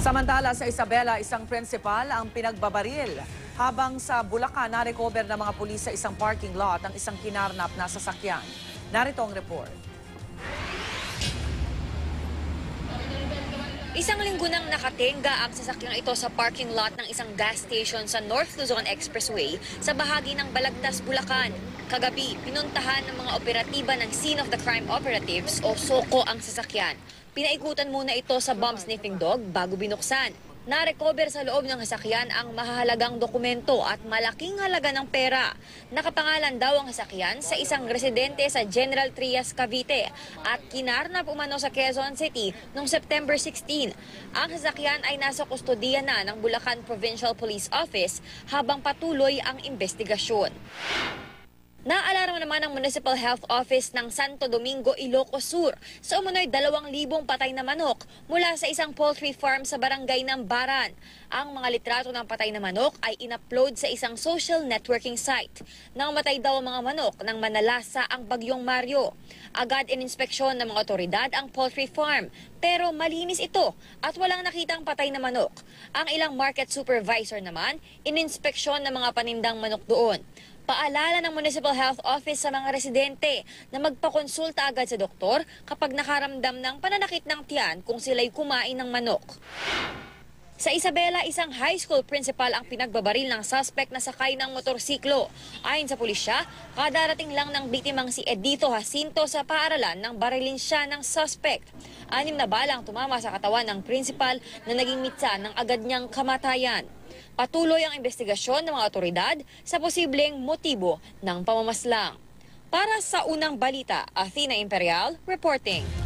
Samantala sa Isabela, isang principal ang pinagbabaril. Habang sa Bulacan, na-recover ng mga pulis sa isang parking lot ang isang kinarnap na sasakyan. Narito ang report. Isang linggo nang nakatenga ang sasakyang ito sa parking lot ng isang gas station sa North Luzon Expressway sa bahagi ng Balagtas, Bulacan. Kagabi, pinuntahan ng mga operatiba ng Scene of the Crime Operatives o SOCO ang sasakyan. Pinaikutan muna ito sa bomb sniffing dog bago binuksan. Na-recover sa loob ng sasakyan ang mahahalagang dokumento at malaking halaga ng pera. Nakapangalan daw ang sasakyan sa isang residente sa General Trias, Cavite at kinarnap umano sa Quezon City noong September 16. Ang sasakyan ay nasa kustodiya na ng Bulacan Provincial Police Office habang patuloy ang investigasyon. Naalarma naman ang Municipal Health Office ng Santo Domingo, Ilocos Sur sa umunoy 2,000 patay na manok mula sa isang poultry farm sa barangay ng Baran. Ang mga litrato ng patay na manok ay in-upload sa isang social networking site. Nang matay daw ang mga manok nang manalasa ang bagyong Mario. Agad ininspeksyon ng mga otoridad ang poultry farm pero malinis ito at walang nakitang patay na manok. Ang ilang market supervisor naman ininspeksyon ng mga panindang manok doon. Paalala ng Municipal Health Office sa mga residente na magpakonsulta agad sa doktor kapag nakaramdam ng pananakit ng tiyan kung sila'y kumain ng manok. Sa Isabela, isang high school principal ang pinagbabaril ng suspect na sakay ng motorsiklo. Ayon sa pulisya, kadarating lang ng biktimang si Edito Jacinto sa paaralan nang barilin siya ng suspect. 6 na balang tumama sa katawan ng principal na naging mitsa ng agad niyang kamatayan. Patuloy ang investigasyon ng mga otoridad sa posibleng motibo ng pamamaslang. Para sa unang balita, Athena Imperial reporting.